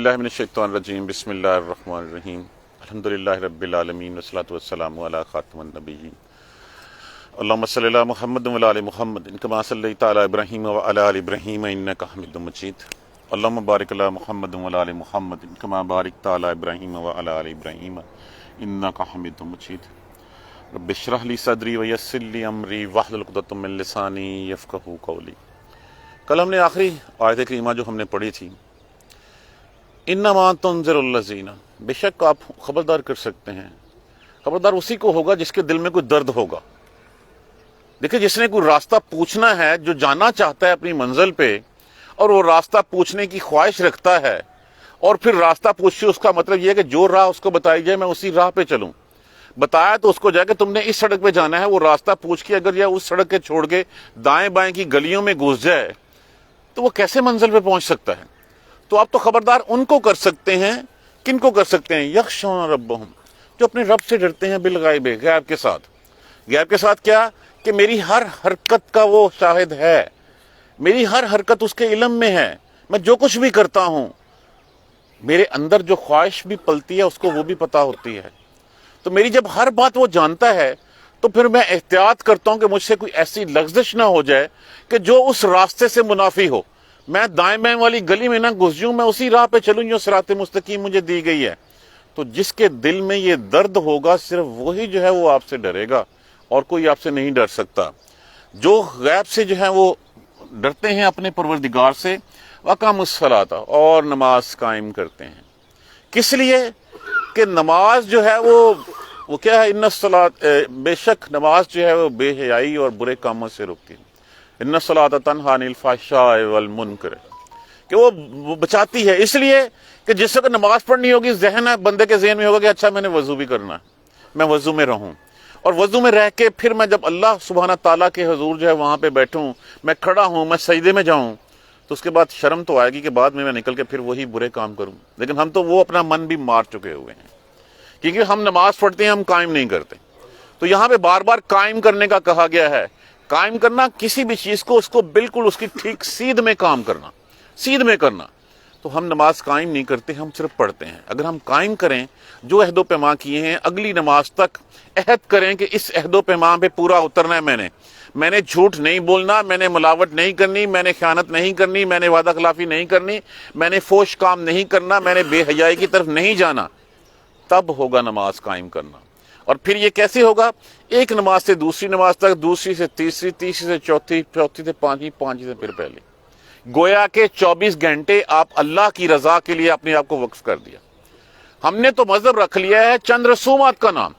باللہ من الشیطان الرجیم بسم اللہ الرحمن الرحیم الحمدللہ رب العالمین والصلاة والسلام علی خاتم النبیین اللہم صلی علی محمد وعلی آل محمد کما صلیت علی ابراہیم وعلی آل ابراہیم انک حمید مجید اللہم بارک علی محمد وعلی آل محمد کما بارکت علی ابراہیم وعلی آل ابراہیم انک حمید مجید رب اشرح لی صدری ویسر لی امری واحلل عقدۃ من لسانی یفقہوا قولی۔ کل ہم نے آخری آیت کریمہ جو ہم نے پڑھی تھی، انما تنذر الذین، بے شک آپ خبردار کر سکتے ہیں، خبردار اسی کو ہوگا جس کے دل میں کوئی درد ہوگا۔ دیکھیں، جس نے کوئی راستہ پوچھنا ہے، جو جانا چاہتا ہے اپنی منزل پہ اور وہ راستہ پوچھنے کی خواہش رکھتا ہے، اور پھر راستہ پوچھے، اس کا مطلب یہ ہے کہ جو راہ اس کو بتائی جائے میں اسی راہ پہ چلوں۔ بتایا تو اس کو جائے کہ تم نے اس سڑک پہ جانا ہے، وہ راستہ پوچھ کے اگر یا اس سڑک کے چھوڑ کے دائیں بائیں کی گلیوں میں گھس جائے تو وہ کیسے منزل پہ پہنچ سکتا ہے؟ تو آپ تو خبردار ان کو کر سکتے ہیں، کن کو کر سکتے ہیں؟ یخشون ربہم، جو اپنے رب سے ڈرتے ہیں، بالغیب، غیب کے ساتھ۔ غیب کے ساتھ کیا؟ کہ میری ہر حرکت کا وہ شاہد ہے، میری ہر حرکت اس کے علم میں ہے، میں جو کچھ بھی کرتا ہوں، میرے اندر جو خواہش بھی پلتی ہے اس کو وہ بھی پتہ ہوتی ہے۔ تو میری جب ہر بات وہ جانتا ہے تو پھر میں احتیاط کرتا ہوں کہ مجھ سے کوئی ایسی لغزش نہ ہو جائے کہ جو اس راستے سے منافی ہو، میں دائیں بائیں والی گلی میں نہ گھس جاؤں، میں اسی راہ پہ چلوں جو صراط مستقیم مجھے دی گئی ہے۔ تو جس کے دل میں یہ درد ہوگا صرف وہی جو ہے وہ آپ سے ڈرے گا، اور کوئی آپ سے نہیں ڈر سکتا۔ جو غیب سے جو ہے وہ ڈرتے ہیں اپنے پروردگار سے، وَأَقَامُوا الصَّلَاةَ، اور نماز قائم کرتے ہیں۔ کس لیے؟ کہ نماز جو ہے وہ کیا ہے؟ ان الصلاۃ، بے شک نماز جو ہے وہ بے حیائی اور برے کاموں سے روکتی ہے۔ ان الصلاۃ تنہی عن الفحشاء والمنکر، کہ وہ بچاتی ہے، اس لیے کہ جس وقت نماز پڑھنی ہوگی، ذہن ہے بندے کے ذہن میں ہوگا کہ اچھا میں نے وضو بھی کرنا ہے، میں وضو میں رہوں، اور وضو میں رہ کے پھر میں جب اللہ سبحانہ تعالیٰ کے حضور جو ہے وہاں پہ بیٹھوں، میں کھڑا ہوں، میں سجدے میں جاؤں، تو اس کے بعد شرم تو آئے گی کہ بعد میں نکل کے پھر وہی برے کام کروں۔ لیکن ہم تو وہ اپنا من بھی مار چکے ہوئے ہیں، کیونکہ ہم نماز پڑھتے ہیں، ہم قائم نہیں کرتے۔ تو یہاں پہ بار بار قائم کرنے کا کہا گیا ہے۔ قائم کرنا کسی بھی چیز کو، اس کو بالکل اس کی ٹھیک سیدھ میں کام کرنا، سیدھ میں کرنا۔ تو ہم نماز قائم نہیں کرتے، ہم صرف پڑھتے ہیں۔ اگر ہم قائم کریں، جو عہد و پیمان کیے ہیں، اگلی نماز تک عہد کریں کہ اس عہد و پیمان پہ پورا اترنا ہے، میں نے جھوٹ نہیں بولنا، میں نے ملاوٹ نہیں کرنی، میں نے خیانت نہیں کرنی، میں نے وعدہ خلافی نہیں کرنی، میں نے فحش کام نہیں کرنا، میں نے بے حیائی کی طرف نہیں جانا، تب ہوگا نماز قائم کرنا۔ اور پھر یہ کیسے ہوگا؟ ایک نماز سے دوسری نماز تک، دوسری سے تیسری، تیسری سے چوتھی، چوتھی سے پانچویں، پانچویں سے پھر پہلی۔ گویا کہ 24 گھنٹے آپ اللہ کی رضا کے لیے اپنے آپ کو وقف کر دیا۔ ہم نے تو مذہب رکھ لیا ہے چند رسومات کا نام،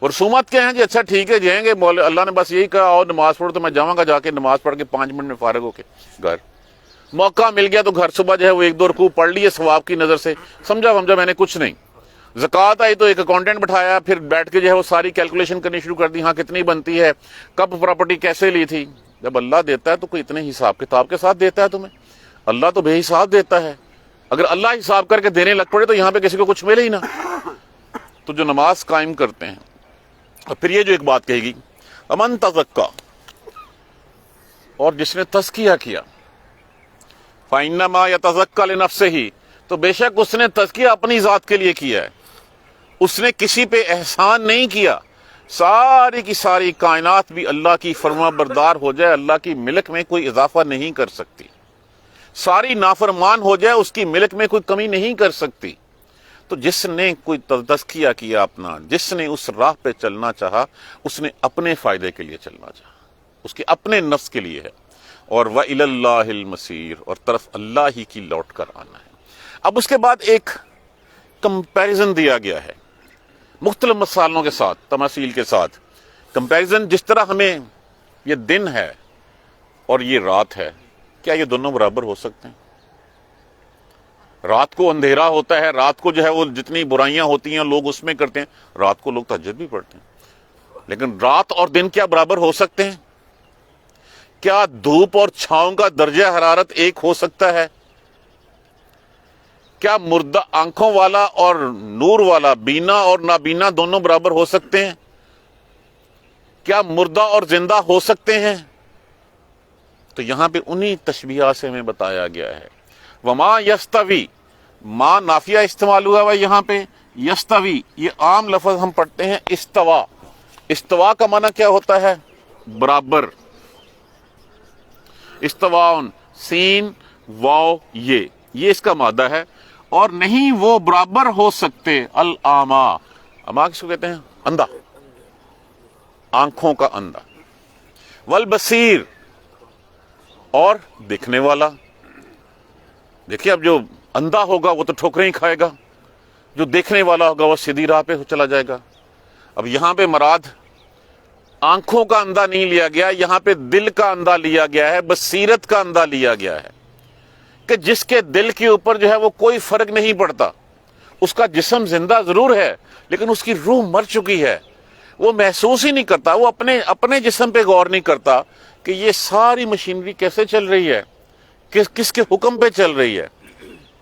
اور رسومات کیا ہیں جی؟ اچھا ٹھیک ہے، جائیں گے، اللہ نے بس یہی کہا اور نماز پڑھو تو میں جاؤں گا، جا کے نماز پڑھ کے 5 منٹ میں فارغ ہو کے گھر۔ موقع مل گیا تو گھر صبح جو ہے وہ 1-2 رکوع پڑھ لیے ثواب کی نظر سے، سمجھا میں نے کچھ نہیں۔ زکوٰۃ آئی تو ایک اکاؤنٹنٹ بٹھایا، پھر بیٹھ کے جو ہے وہ ساری کیلکولیشن کرنی شروع کر دی، ہاں کتنی بنتی ہے، کب پراپرٹی کیسے لی تھی۔ جب اللہ دیتا ہے تو کوئی اتنے حساب کتاب کے ساتھ دیتا ہے تمہیں؟ اللہ تو بے حساب دیتا ہے۔ اگر اللہ حساب کر کے دینے لگ پڑے تو یہاں پہ کسی کو کچھ ملے ہی نہ۔ تو جو نماز قائم کرتے ہیں، اور پھر یہ جو ایک بات کہے گی، امن تزکا، اور جس نے تزکیہ کیا، فإنما یتزکا لنفسہ، تو بے شک اس نے تزکیہ اپنی ذات کے لیے کیا ہے، اس نے کسی پہ احسان نہیں کیا۔ ساری کی ساری کائنات بھی اللہ کی فرما بردار ہو جائے، اللہ کی ملک میں کوئی اضافہ نہیں کر سکتی، ساری نافرمان ہو جائے، اس کی ملک میں کوئی کمی نہیں کر سکتی۔ تو جس نے کوئی تزکیہ کیا اپنا، جس نے اس راہ پہ چلنا چاہا، اس نے اپنے فائدے کے لیے چلنا چاہا، اس کے اپنے نفس کے لیے ہے۔ اور وَإِلَى اللَّهِ الْمَصِيرُ، اور طرف اللہ ہی کی لوٹ کر آنا ہے۔ اب اس کے بعد ایک کمپیریزن دیا گیا ہے مختلف مثالوں کے ساتھ، تماثیل کے ساتھ۔ کمپیریزن، جس طرح ہمیں یہ دن ہے اور یہ رات ہے، کیا یہ دونوں برابر ہو سکتے ہیں؟ رات کو اندھیرا ہوتا ہے، رات کو جو ہے وہ جتنی برائیاں ہوتی ہیں لوگ اس میں کرتے ہیں، رات کو لوگ تہجد بھی پڑھتے ہیں، لیکن رات اور دن کیا برابر ہو سکتے ہیں؟ کیا دھوپ اور چھاؤں کا درجہ حرارت ایک ہو سکتا ہے؟ کیا مردہ آنکھوں والا اور نور والا، بینا اور نابینا دونوں برابر ہو سکتے ہیں؟ کیا مردہ اور زندہ ہو سکتے ہیں؟ تو یہاں پہ انہی تشبیہات سے ہمیں بتایا گیا ہے، وما یستوی، ما نافیہ استعمال ہوا ہے یہاں پہ. یستوی یہ عام لفظ ہم پڑھتے ہیں استوا. استوا کا معنی کیا ہوتا ہے؟ برابر. استواؤن سین واو یہ اس کا مادہ ہے. اور نہیں وہ برابر ہو سکتے. الاما اما کس کو کہتے ہیں؟ اندھا، آنکھوں کا اندھا. والبصیر اور دیکھنے والا. دیکھیے اب جو اندھا ہوگا وہ تو ٹھوکریں ہی کھائے گا، جو دیکھنے والا ہوگا وہ سیدھی راہ پہ چلا جائے گا. اب یہاں پہ مراد آنکھوں کا اندھا نہیں لیا گیا، یہاں پہ دل کا اندھا لیا گیا ہے، بصیرت کا اندھا لیا گیا ہے کہ جس کے دل کے اوپر جو ہے وہ کوئی فرق نہیں پڑتا. اس کا جسم زندہ ضرور ہے لیکن اس کی روح مر چکی ہے. وہ محسوس ہی نہیں کرتا، وہ اپنے جسم پہ غور نہیں کرتا کہ یہ ساری مشینری کیسے چل رہی ہے، کس کے حکم پہ چل رہی ہے،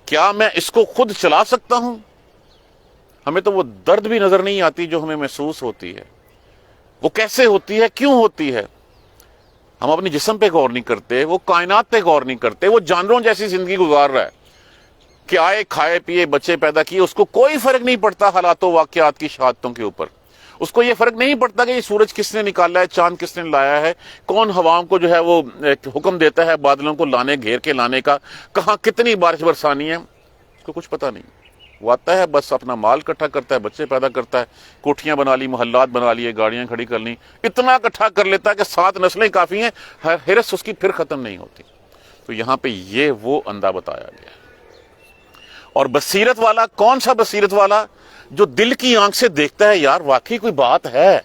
کیا میں اس کو خود چلا سکتا ہوں. ہمیں تو وہ درد بھی نظر نہیں آتی جو ہمیں محسوس ہوتی ہے. وہ کیسے ہوتی ہے، کیوں ہوتی ہے. ہم اپنے جسم پہ غور نہیں کرتے، وہ کائنات پہ غور نہیں کرتے. وہ جانوروں جیسی زندگی گزار رہا ہے کہ آئے کھائے پیے بچے پیدا کیے، اس کو کوئی فرق نہیں پڑتا حالات و واقعات کی شہادتوں کے اوپر. اس کو یہ فرق نہیں پڑتا کہ یہ سورج کس نے نکالا ہے، چاند کس نے لایا ہے، کون ہواؤں کو جو ہے وہ حکم دیتا ہے بادلوں کو لانے، گھیر کے لانے کا، کہاں کتنی بارش برسانی ہے، اس کو کچھ پتا نہیں. وہ آتا ہے بس اپنا مال اکٹھا کرتا ہے، بچے پیدا کرتا ہے، کوٹھیاں بنا لی، محلات بنا لیے، گاڑیاں کھڑی کر لی، اتنا اکٹھا کر لیتا ہے کہ 7 نسلیں کافی ہیں، ہرس اس کی پھر ختم نہیں ہوتی. تو یہاں پہ یہ وہ اندھا بتایا گیا ہے. اور بصیرت والا کون سا بصیرت والا؟ جو دل کی آنکھ سے دیکھتا ہے یار واقعی کوئی بات ہے،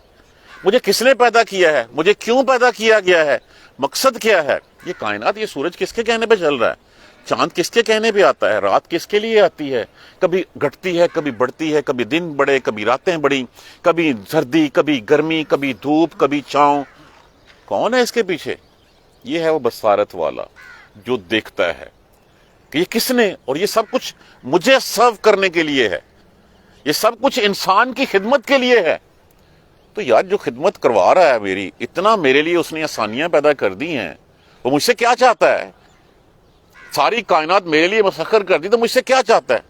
مجھے کس نے پیدا کیا ہے، مجھے کیوں پیدا کیا گیا ہے، مقصد کیا ہے. یہ کائنات، یہ سورج کس کے کہنے پہ چل رہا ہے، چاند کس کے کہنے پہ آتا ہے، رات کس کے لیے آتی ہے، کبھی گھٹتی ہے کبھی بڑھتی ہے، کبھی دن بڑے کبھی راتیں بڑی، کبھی سردی کبھی گرمی، کبھی دھوپ کبھی چھاؤں. کون ہے اس کے پیچھے؟ یہ ہے وہ بصارت والا جو دیکھتا ہے کہ یہ کس نے، اور یہ سب کچھ مجھے سرو کرنے کے لیے ہے، یہ سب کچھ انسان کی خدمت کے لیے ہے. تو یار جو خدمت کروا رہا ہے میری، اتنا میرے لیے اس نے آسانیاں پیدا کر دی ہیں، وہ مجھ سے کیا چاہتا ہے؟ ساری کائنات میرے لیے مسخر کر دی تو مجھ سے کیا چاہتا ہے؟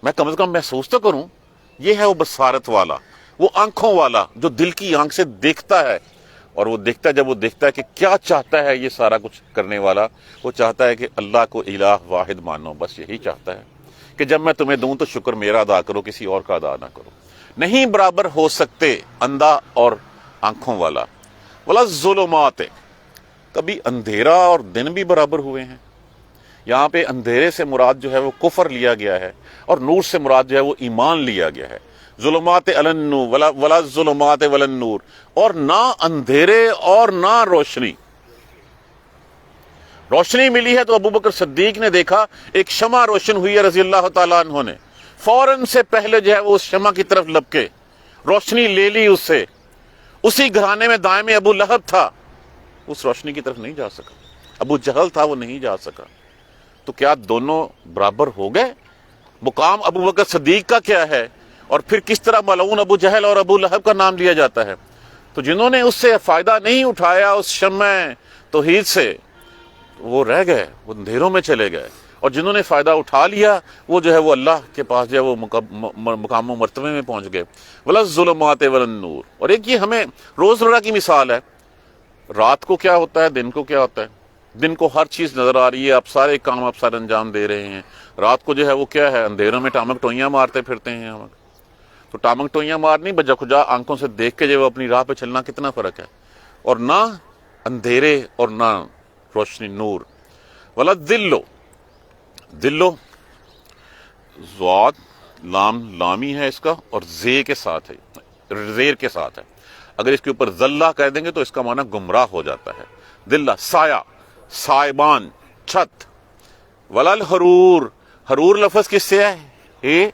میں کم از کم محسوس تو کروں. یہ ہے وہ بصارت والا، وہ آنکھوں والا جو دل کی آنکھ سے دیکھتا ہے. اور وہ دیکھتا ہے، جب وہ دیکھتا ہے کہ کیا چاہتا ہے یہ سارا کچھ کرنے والا، وہ چاہتا ہے کہ اللہ کو الہ واحد مانو. بس یہی چاہتا ہے کہ جب میں تمہیں دوں تو شکر میرا ادا کرو، کسی اور کا ادا نہ کرو. نہیں برابر ہو سکتے اندھا اور آنکھوں والا. ولا ظلمات، کبھی اندھیرا اور دن بھی برابر ہوئے ہیں. یہاں پہ اندھیرے سے مراد جو ہے وہ کفر لیا گیا ہے، اور نور سے مراد جو ہے وہ ایمان لیا گیا ہے. ظلمات النور ولا ظلمات ولا النور، اور نہ اندھیرے اور نہ روشنی. روشنی ملی ہے تو ابو بکر صدیق نے دیکھا ایک شمع روشن ہوئی ہے رضی اللہ تعالیٰ عنہ نے، فوراً سے پہلے جو ہے وہ اس شمع کی طرف لپکے، روشنی لے لی اس سے. اسی گھرانے میں دائیں میں ابو لہب تھا، اس روشنی کی طرف نہیں جا سکا. ابو جہل تھا، وہ نہیں جا سکا. تو کیا دونوں برابر ہو گئے؟ مقام ابو بکر صدیق کا کیا ہے، اور پھر کس طرح ملعون ابو جہل اور ابو لہب کا نام لیا جاتا ہے؟ تو جنہوں نے اس سے فائدہ نہیں اٹھایا، اس شمع توحید سے، وہ رہ گئے، وہ اندھیروں میں چلے گئے. اور جنہوں نے فائدہ اٹھا لیا وہ جو ہے وہ اللہ کے پاس جو ہے وہ مقام و مرتبے میں پہنچ گئے. ولا الظلمات ولا النور. اور ایک یہ ہمیں روزمرہ کی مثال ہے. رات کو کیا ہوتا ہے، دن کو کیا ہوتا ہے. دن کو ہر چیز نظر آ رہی ہے، آپ سارے کام آپ سارے انجام دے رہے ہیں. رات کو جو ہے وہ کیا ہے، اندھیروں میں ٹامک ٹوئیاں مارتے پھرتے ہیں ہم. تو ٹامک ٹوئیاں مارنی، بجا کھجا آنکھوں سے دیکھ کے جو وہ اپنی راہ پہ چلنا، کتنا فرق ہے. اور نہ اندھیرے اور نہ روشنی، نور. ولا دلو، دلو زواد لام لامی ہے اس کا، اور زے کے ساتھ ہے، زیر کے ساتھ ہے. اگر اس کے اوپر ذلہ کہہ دیں گے تو اس کا معنی گمراہ ہو جاتا ہے. دلہ سایہ، سائبان، چھت. ولا الحرور، حرور لفظ کس سے ہے؟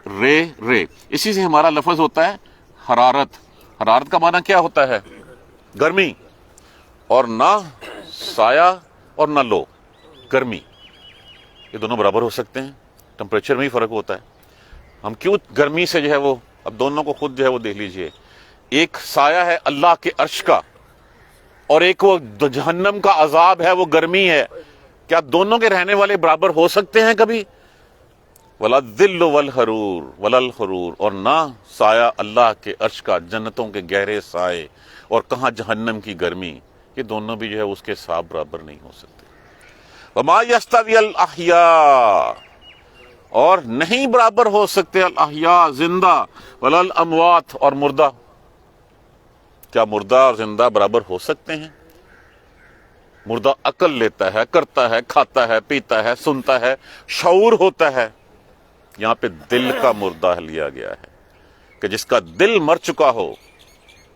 رے. اسی سے ہمارا لفظ ہوتا ہے حرارت. حرارت کا معنی کیا ہوتا ہے؟ گرمی. اور نہ سایہ اور نہ لو، گرمی. یہ دونوں برابر ہو سکتے ہیں؟ ٹمپریچر میں ہی فرق ہوتا ہے. ہم کیوں گرمی سے جو ہے وہ، اب دونوں کو خود جو ہے وہ دیکھ لیجئے. ایک سایہ ہے اللہ کے عرش کا، اور ایک وہ جہنم کا عذاب ہے، وہ گرمی ہے. کیا دونوں کے رہنے والے برابر ہو سکتے ہیں کبھی؟ ولا الذل والحرور ولا الحرور، اور نہ سایہ اللہ کے عرش کا، جنتوں کے گہرے سائے، اور کہاں جہنم کی گرمی، یہ دونوں بھی جو ہے اس کے ساتھ برابر نہیں ہو سکتے۔ وما یستوی الاحیاء، اور نہیں برابر ہو سکتے الاحیاء زندہ، ولا الاموات اور مردہ۔ کیا مردہ اور زندہ برابر ہو سکتے ہیں؟ مردہ عقل لیتا ہے، کرتا ہے، کھاتا ہے، پیتا ہے، سنتا ہے، شعور ہوتا ہے۔ یہاں پہ دل کا مردہ لیا گیا ہے کہ جس کا دل مر چکا ہو،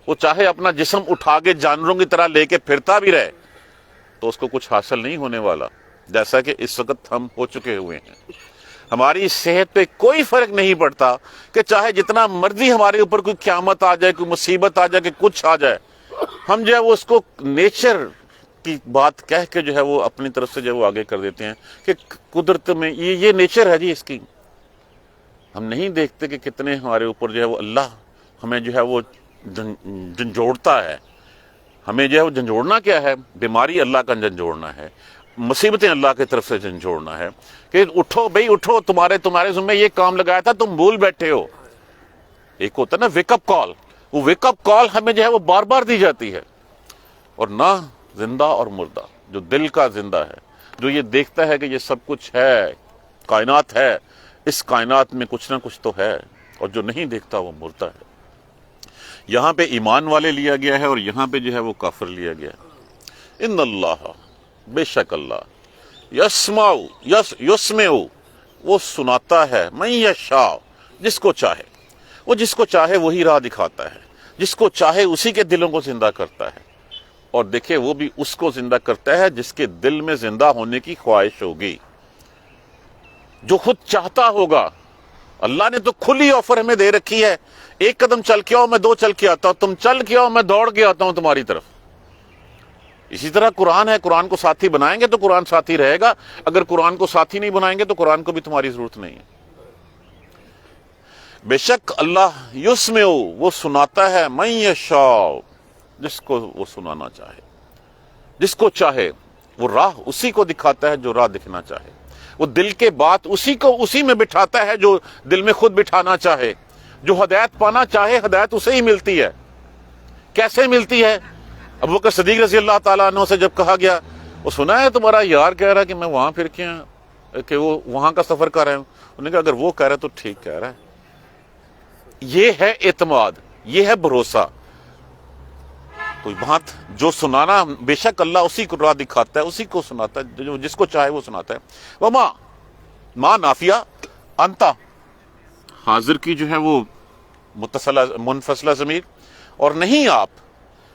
وہ چاہے اپنا جسم اٹھا کے جانوروں کی طرح لے کے پھرتا بھی رہے تو اس کو کچھ حاصل نہیں ہونے والا، جیسا کہ اس وقت ہم ہو چکے ہوئے ہیں۔ ہماری صحت پہ کوئی فرق نہیں پڑتا کہ چاہے جتنا مرضی ہمارے اوپر کوئی قیامت آ جائے، کوئی مصیبت آ جائے، کہ کچھ آ جائے، ہم جو ہے وہ اس کو نیچر کی بات کہہ کے جو ہے وہ اپنی طرف سے جو ہے وہ آگے کر دیتے ہیں کہ قدرت میں یہ نیچر ہے جی اس کی۔ ہم نہیں دیکھتے کہ کتنے ہمارے اوپر جو ہے وہ اللہ ہمیں جو ہے وہ جھنجھوڑتا ہے۔ ہمیں جو ہے وہ جھنجھوڑنا کیا ہے؟ بیماری اللہ کا جھنجھوڑنا ہے، مصیبتیں اللہ کی طرف سے جھنجھوڑنا ہے کہ اٹھو بھئی اٹھو، تمہارے ذمہ یہ کام لگایا تھا، تم بھول بیٹھے ہو۔ ایک ہوتا ہے نا ویک اپ کال، وہ ویک اپ کال ہمیں جو ہے وہ بار بار دی جاتی ہے۔ اور نہ زندہ اور مردہ، جو دل کا زندہ ہے، جو یہ دیکھتا ہے کہ یہ سب کچھ ہے، کائنات ہے، اس کائنات میں کچھ نہ کچھ تو ہے، اور جو نہیں دیکھتا وہ مردہ ہے۔ یہاں پہ ایمان والے لیا گیا ہے اور یہاں پہ جو ہے وہ کافر لیا گیا ہے۔ ان اللہ، بے شک اللہ، یسمع، وہ سناتا ہے، من یشاء، جس کو چاہے، وہ جس کو چاہے وہی راہ دکھاتا ہے، جس کو چاہے اسی کے دلوں کو زندہ کرتا ہے۔ اور دیکھیں وہ بھی اس کو زندہ کرتا ہے جس کے دل میں زندہ ہونے کی خواہش ہوگی، جو خود چاہتا ہوگا۔ اللہ نے تو کھلی آفر ہمیں دے رکھی ہے، ایک قدم چل کے آؤ میں دو چل کے آتا ہوں، تم چل کے آؤ میں دوڑ کے آتا ہوں تمہاری طرف۔ اسی طرح قرآن ہے، قرآن کو ساتھی بنائیں گے تو قرآن ساتھی رہے گا، اگر قرآن کو ساتھی نہیں بنائیں گے تو قرآن کو بھی تمہاری ضرورت نہیں ہے۔ بے شک اللہ یسمع، وہ سناتا ہے، من یشاء، جس کو وہ سنانا چاہے، جس کو چاہے وہ راہ اسی کو دکھاتا ہے جو راہ دکھنا چاہے، وہ دل کے بات اسی میں بٹھاتا ہے جو دل میں خود بٹھانا چاہے، جو ہدایت پانا چاہے ہدایت اسے ہی ملتی ہے۔ کیسے ملتی ہے؟ ابوبکر صدیق رضی اللہ تعالیٰ عنہ سے جب کہا گیا، وہ سنا ہے تمہارا یار کہہ رہا ہے کہ میں وہاں پھر کے کہ وہ وہاں کا سفر کر رہے ہوں، انہوں نے کہا اگر وہ کہہ رہا ہے تو ٹھیک کہہ رہا ہے۔ یہ ہے اعتماد، یہ ہے بھروسہ۔ تو بات جو سنانا، بے شک اللہ اسی کو راہ دکھاتا ہے، اسی کو سناتا ہے، جس کو چاہے وہ سناتا ہے۔ وما، ما نافیہ، انتا حاضر کی جو ہے وہ منفصلہ ضمیر، اور نہیں آپ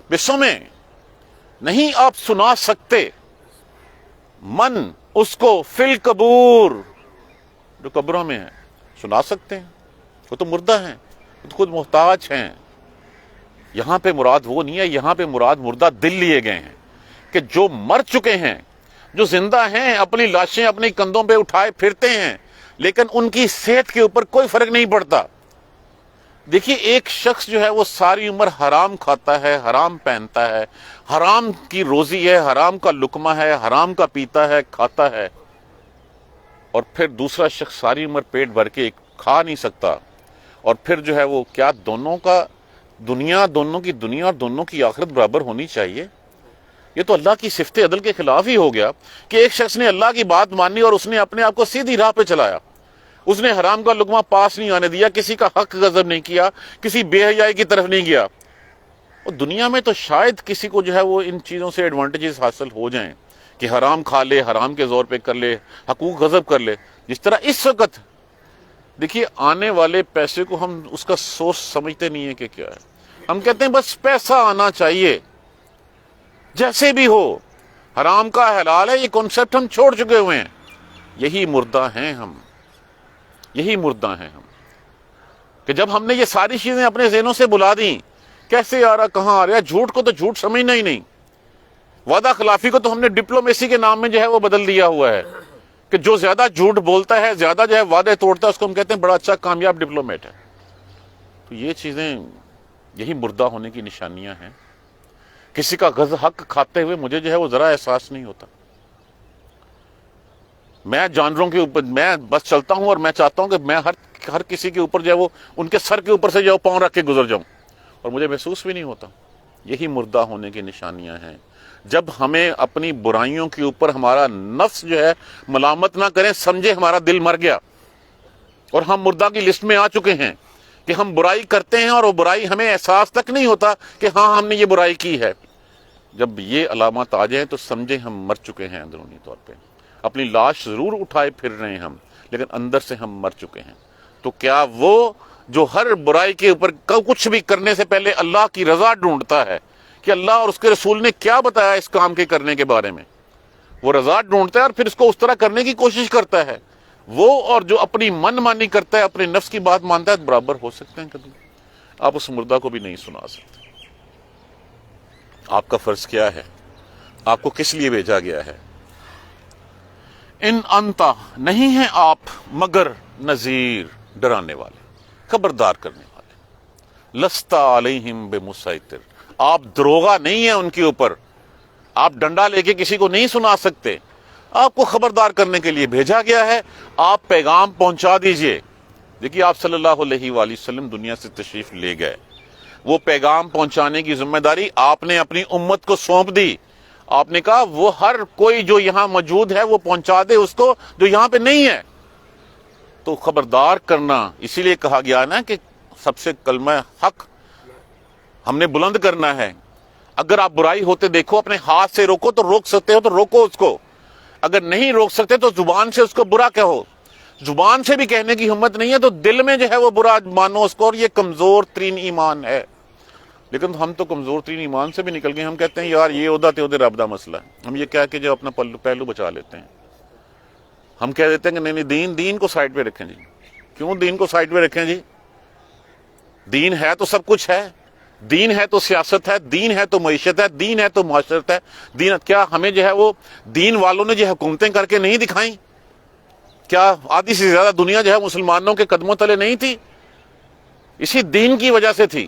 بسمع، نہیں آپ سنا سکتے، من اس کو، فی القبور، جو قبروں میں ہے، سنا سکتے ہیں، وہ تو مردہ ہیں، وہ تو خود محتاج ہیں۔ یہاں پہ مراد وہ نہیں ہے، یہاں پہ مراد مردہ دل لیے گئے ہیں کہ جو مر چکے ہیں، جو زندہ ہیں، اپنی لاشیں اپنی کندھوں پہ اٹھائے پھرتے ہیں، لیکن ان کی صحت کے اوپر کوئی فرق نہیں پڑتا۔ دیکھیے ایک شخص جو ہے وہ ساری عمر حرام کھاتا ہے، حرام پہنتا ہے، حرام کی روزی ہے، حرام کا لقمہ ہے، حرام کا پیتا ہے، کھاتا ہے، اور پھر دوسرا شخص ساری عمر پیٹ بھر کے کھا نہیں سکتا، اور پھر جو ہے وہ کیا دونوں کی دنیا اور دونوں کی آخرت برابر ہونی چاہیے؟ یہ تو اللہ کی صفت عدل کے خلاف ہی ہو گیا کہ ایک شخص نے اللہ کی بات مانی اور اس نے اپنے آپ کو سیدھی راہ پہ چلایا، اس نے حرام کا لقمہ پاس نہیں آنے دیا، کسی کا حق غصب نہیں کیا، کسی بے حیائی کی طرف نہیں گیا۔ اور دنیا میں تو شاید کسی کو جو ہے وہ ان چیزوں سے ایڈوانٹیجز حاصل ہو جائیں کہ حرام کھا لے، حرام کے زور پہ کر لے، حقوق غصب کر لے۔ جس طرح اس وقت دیکھیے آنے والے پیسے کو ہم اس کا سورس سمجھتے نہیں ہیں کہ کیا ہے، ہم کہتے ہیں بس پیسہ آنا چاہیے جیسے بھی ہو، حرام کا حلال ہے، یہ کنسپٹ ہم چھوڑ چکے ہوئے ہیں۔ یہی مردہ ہیں ہم، یہی مردہ ہیں ہم، کہ جب ہم نے یہ ساری چیزیں اپنے ذہنوں سے بلا دیں، کیسے آ رہا، کہاں آ رہا، جھوٹ کو تو جھوٹ سمجھنا ہی نہیں، وعدہ خلافی کو تو ہم نے ڈپلومیسی کے نام میں جو ہے وہ بدل دیا ہوا ہے کہ جو زیادہ جھوٹ بولتا ہے، زیادہ جو ہے وعدے توڑتا ہے، اس کو ہم کہتے ہیں بڑا اچھا کامیاب ڈپلومیٹ ہے۔ تو یہ چیزیں یہی مردہ ہونے کی نشانیاں ہیں۔ کسی کا حق کھاتے ہوئے مجھے جو ہے وہ ذرا احساس نہیں ہوتا، میں جانوروں کے اوپر میں بس چلتا ہوں اور میں چاہتا ہوں کہ میں ہر کسی کے اوپر جو ہے وہ ان کے سر کے اوپر سے جو پاؤں رکھ کے گزر جاؤں، اور مجھے محسوس بھی نہیں ہوتا۔ یہی مردہ ہونے کی نشانیاں ہیں۔ جب ہمیں اپنی برائیوں کے اوپر ہمارا نفس جو ہے ملامت نہ کریں، سمجھے ہمارا دل مر گیا اور ہم مردہ کی لسٹ میں آ چکے ہیں کہ ہم برائی کرتے ہیں اور وہ برائی ہمیں احساس تک نہیں ہوتا کہ ہاں ہم نے یہ برائی کی ہے۔ جب یہ علامات آ جائیں تو سمجھیں ہم مر چکے ہیں اندرونی طور پہ۔ اپنی لاش ضرور اٹھائے پھر رہے ہیں ہم، لیکن اندر سے ہم مر چکے ہیں۔ تو کیا وہ جو ہر برائی کے اوپر کچھ بھی کرنے سے پہلے اللہ کی رضا ڈھونڈتا ہے کہ اللہ اور اس کے رسول نے کیا بتایا اس کام کے کرنے کے بارے میں، وہ رضا ڈھونڈتا ہے اور پھر اس کو اس طرح کرنے کی کوشش کرتا ہے، وہ اور جو اپنی من مانی کرتا ہے، اپنے نفس کی بات مانتا ہے، برابر ہو سکتے ہیں کبھی؟ آپ اس مردہ کو بھی نہیں سنا سکتے۔ آپ کا فرض کیا ہے؟ آپ کو کس لیے بھیجا گیا ہے؟ ان انتا، نہیں ہیں آپ مگر نذیر، ڈرانے والے، خبردار کرنے والے۔ لستا علیہم بمسیطر، آپ دروغہ نہیں ہیں ان کے اوپر، آپ ڈنڈا لے کے کسی کو نہیں سنا سکتے، آپ کو خبردار کرنے کے لیے بھیجا گیا ہے، آپ پیغام پہنچا دیجئے۔ دیکھیے آپ صلی اللہ علیہ وآلہ وسلم دنیا سے تشریف لے گئے، وہ پیغام پہنچانے کی ذمہ داری آپ نے اپنی امت کو سونپ دی۔ آپ نے کہا وہ ہر کوئی جو یہاں موجود ہے وہ پہنچا دے اس کو جو یہاں پہ نہیں ہے۔ تو خبردار کرنا اسی لیے کہا گیا نا کہ سب سے کلمہ حق ہم نے بلند کرنا ہے۔ اگر آپ برائی ہوتے دیکھو اپنے ہاتھ سے روکو، تو روک سکتے ہو تو روکو اس کو، اگر نہیں روک سکتے تو زبان سے اس کو برا کہو۔ زبان سے بھی کہنے کی ہمت نہیں ہے تو دل میں جو ہے وہ برا مانو اس کو، اور یہ کمزور ترین ایمان ہے۔ لیکن ہم تو کمزور ترین ایمان سے بھی نکل گئے، ہم کہتے ہیں یار یہ عہدہ تے عہدے رب دا مسئلہ ہے، ہم یہ کہہ کے جو اپنا پہلو بچا لیتے ہیں۔ ہم کہہ دیتے ہیں کہ نہیں دین کو سائڈ پہ رکھیں جی۔ کیوں دین کو سائڈ پہ رکھیں جی؟ دین ہے تو سب کچھ ہے، دین ہے تو سیاست ہے، دین ہے تو معیشت ہے، دین ہے تو معاشرت ہے۔ دین کیا ہمیں جو ہے وہ دین والوں نے جو حکومتیں کر کے نہیں دکھائیں؟ کیا آدھی سے زیادہ دنیا جو ہے مسلمانوں کے قدموں تلے نہیں تھی؟ اسی دین کی وجہ سے تھی۔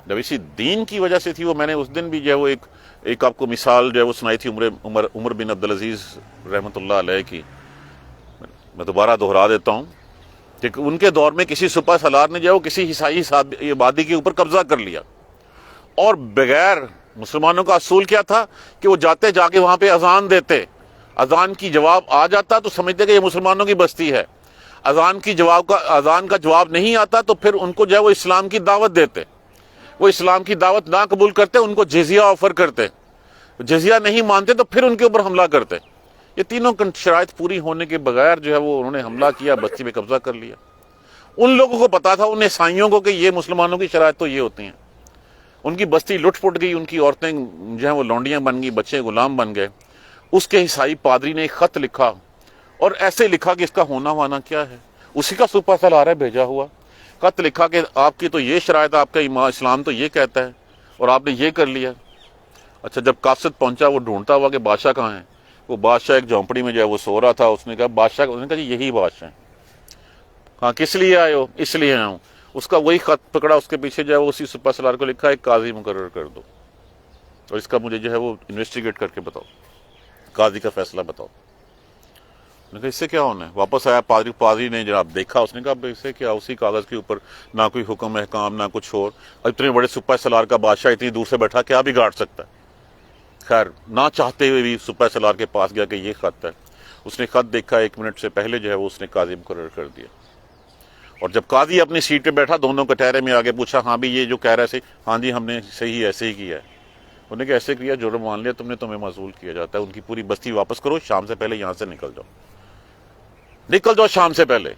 جب اسی دین کی وجہ سے تھی، وہ میں نے اس دن بھی جو ہے وہ ایک آپ کو مثال جو ہے وہ سنائی تھی عمر بن عبدالعزیز رحمۃ اللہ علیہ کی، میں دوبارہ دہرا دیتا ہوں کہ ان کے دور میں کسی سپہ سالار نے جو ہے وہ کسی عیسائی آبادی کے اوپر قبضہ کر لیا، اور بغیر مسلمانوں کا اصول کیا تھا کہ وہ جاتے جا کے وہاں پہ اذان دیتے، اذان کی جواب آ جاتا تو سمجھتے کہ یہ مسلمانوں کی بستی ہے، اذان کا جواب نہیں آتا تو پھر ان کو جو ہے وہ اسلام کی دعوت دیتے، وہ اسلام کی دعوت نہ قبول کرتے ان کو جزیہ آفر کرتے، جزیہ نہیں مانتے تو پھر ان کے اوپر حملہ کرتے۔ یہ تینوں شرائط پوری ہونے کے بغیر جو ہے وہ انہوں نے حملہ کیا، بستی پہ قبضہ کر لیا۔ ان لوگوں کو پتا تھا، ان عیسائیوں کو، کہ یہ مسلمانوں کی شرائط تو یہ ہوتی ہیں۔ ان کی بستی لٹ پٹ گئی، ان کی عورتیں جو ہیں وہ لونڈیاں بن گئی، بچے غلام بن گئے۔ اس کے عیسائی پادری نے ایک خط لکھا، اور ایسے لکھا کہ اس کا ہونا وانا کیا ہے، اسی کا سپہ سالار ہے بھیجا ہوا۔ خط لکھا کہ آپ کی تو یہ شرائط، آپ کا اسلام تو یہ کہتا ہے اور آپ نے یہ کر لیا۔ اچھا جب قاصد پہنچا وہ ڈھونڈتا ہوا کہ بادشاہ کہاں ہے، وہ بادشاہ ایک جھونپڑی میں جو ہے وہ سو رہا تھا۔ اس نے کہا بادشاہ، اس نے کہا جی یہی بادشاہ ہیں۔ ہاں کس لیے آئے ہو؟ اس لیے آیا ہوں۔ اس کا وہی خط پکڑا، اس کے پیچھے جو ہے وہ اسی سپہ سالار کو لکھا ایک قاضی مقرر کر دو، اور اس کا مجھے جو ہے وہ انویسٹیگیٹ کر کے بتاؤ، قاضی کا فیصلہ بتاؤ۔ نے کہا اس سے کیا ہونا ہے؟ واپس آیا پادری نے جناب دیکھا، اس نے کہا اس سے کیا، اسی کاغذ کے اوپر نہ کوئی حکم احکام نہ کچھ اور اتنے بڑے سپہ سالار کا بادشاہ اتنی دور سے بیٹھا کیا بگاڑ سکتا ہے؟ خیر نہ چاہتے ہوئے بھی سپہ سالار کے پاس گیا کہ یہ خط ہے۔ اس نے خط دیکھا، 1 منٹ سے پہلے جو ہے وہ اس نے قاضی مقرر کر دیا، اور جب قاضی اپنی سیٹ پہ بیٹھا دونوں کٹہرے میں آگے پوچھا ہاں بھی یہ جو کہہ رہا ہے ہاں جی ہم نے صحیح ایسے ہی کیا ہے۔ انہوں نے کہا ایسے کیا، جرم مان لیا تم نے، تمہیں معزول کیا جاتا ہے، ان کی پوری بستی واپس کرو، شام سے پہلے یہاں سے نکل جاؤ شام سے پہلے،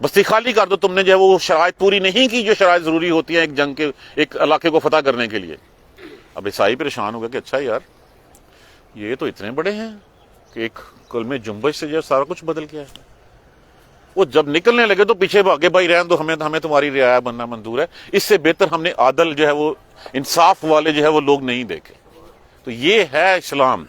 بستی خالی کر دو، تم نے جو ہے وہ شرائط پوری نہیں کی جو شرائط ضروری ہوتی ہیں ایک جنگ کے، ایک علاقے کو فتح کرنے کے لیے۔ اب عیسائی پریشان ہو گیا کہ اچھا یار یہ تو اتنے بڑے ہیں کہ ایک کلمہ جنبش سے جو ہے سارا کچھ بدل گیا ہے۔ وہ جب نکلنے لگے تو پیچھے بھاگے، بھائی رہن دو، ہمیں تمہاری رعایا بننا منظور ہے، اس سے بہتر ہم نے عادل جو ہے وہ انصاف والے جو ہے وہ لوگ نہیں دیکھے۔ تو یہ ہے اسلام۔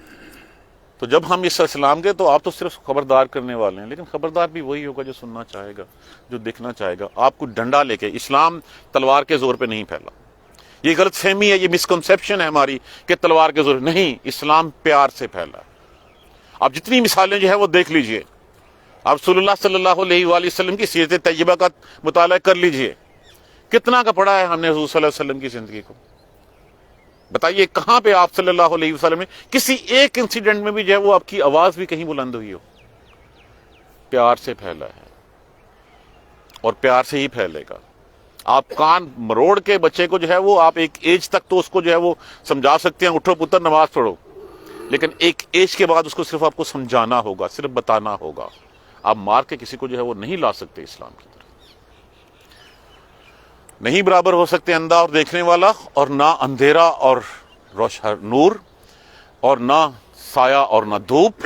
تو جب ہم اس اسلام کے، تو آپ تو صرف خبردار کرنے والے ہیں، لیکن خبردار بھی وہی ہوگا جو سننا چاہے گا، جو دیکھنا چاہے گا۔ آپ کو ڈنڈا لے کے، اسلام تلوار کے زور پہ نہیں پھیلا۔ یہ غلط فہمی ہے، یہ مسکنسیپشن ہے ہماری کہ تلوار کے زور، نہیں، اسلام پیار سے پھیلا۔ آپ جتنی مثالیں جو ہے وہ دیکھ لیجئے، آپ رسول اللہ صلی اللہ علیہ وآلہ وسلم کی سیرت طیبہ کا مطالعہ کر لیجئے، کتنا کا پڑھا ہے ہم نے حضور صلی اللہ علیہ وسلم کی زندگی کو؟ بتائیے کہاں پہ آپ صلی اللہ علیہ وسلم نے کسی ایک انسیڈنٹ میں بھی جو ہے وہ آپ کی آواز بھی کہیں بلند ہوئی ہو؟ پیار سے پھیلا ہے اور پیار سے ہی پھیلے گا۔ آپ کان مروڑ کے بچے کو جو ہے وہ آپ ایک ایج تک تو اس کو جو ہے وہ سمجھا سکتے ہیں، اٹھو پتر نماز پڑھو، لیکن ایک ایج کے بعد اس کو صرف آپ کو سمجھانا ہوگا، صرف بتانا ہوگا۔ آپ مار کے کسی کو جو ہے وہ نہیں لا سکتے اسلام کی طرف، نہیں برابر ہو سکتے اندھا اور دیکھنے والا، اور نہ اندھیرا اور نور، اور نہ سایہ اور نہ دھوپ،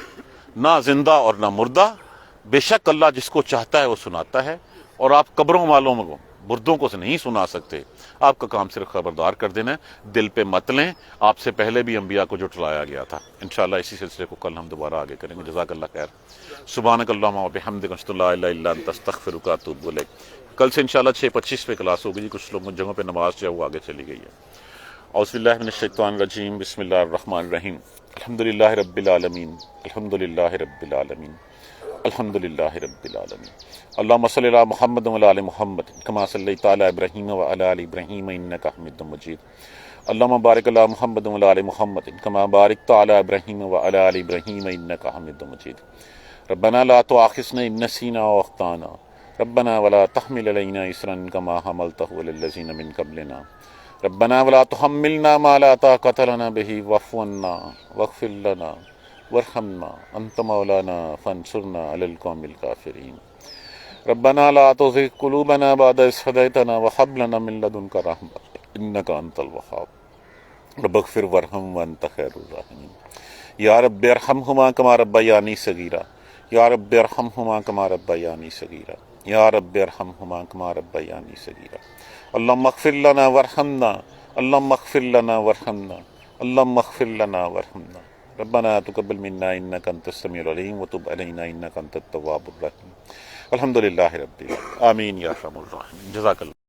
نہ زندہ اور نہ مردہ۔ بے شک اللہ جس کو چاہتا ہے وہ سناتا ہے، اور آپ قبروں والوں کو، مردوں کو نہیں سنا سکتے۔ آپ کا کام صرف خبردار کر دینا ہے، دل پہ مت لیں۔ آپ سے پہلے بھی انبیاء کو جھٹلایا گیا تھا۔ انشاءاللہ اسی سلسلے کو کل ہم دوبارہ آگے کریں گے۔ جزاک اللہ خیر۔ سبحانک اللہم و بحمدک، اشہد ان لا الہ الا انت، استغفرک و اتوب الیک۔ کل سے انشاءاللہ 6:25 پہ کلاس ہوگی جی، کچھ لوگ جگہوں پہ نماز جو ہے وہ آگے چلی گئی ہے۔ اعوذ باللہ من الشیطان الرجیم، بسم اللہ الرحمن الرحیم۔ الحمدللہ رب العالمین، الحمدللہ رب العالمین، الحمدللہ رب العالمین۔ اللہم صلی علی محمد و علی آل محمد کما صلیت علی ابراہیم و علی آل ابراہیم انک حمید مجید۔ اللہم بارک علی محمد و علی آل محمد کما بارکت علی ابراہیم و علی آل ابراہیم انک حمید مجید۔ ربنا لا تؤاخذنا ان نسینا او اخطانا، ربنا ولا تحمل علینا اصرا کما حملته علی الذین من قبلنا، ربنا ولا تحملنا ما لا طاقۃ لنا به واعف عنا واغفر لنا وارحمنا انت مولانا فانصرنا علی القوم الکافرین۔ ربنا لا تزغ قلوبنا بعد إذ هديتنا وهب لنا من لدنك رحمة إنك أنت الوهاب رب اغفر وارحم وأنت خير الراحمين۔ یا رب ارحمهما كما ربياني صغيرا، یا رب ارحمهما كما ربياني صغيرا، یا رب ارحمهما كما ربياني صغيرا۔ اللهم اغفر لنا وارحمنا، اللهم اغفر لنا وارحمنا، اللهم اغفر لنا وارحمنا۔ ربنا تقبل منا انك انت السميع العليم وتب علينا انك انت التواب الرحيم۔ الحمدللہ رب العالمین، آمین یا ارحم الراحمین۔ جزاک اللہ۔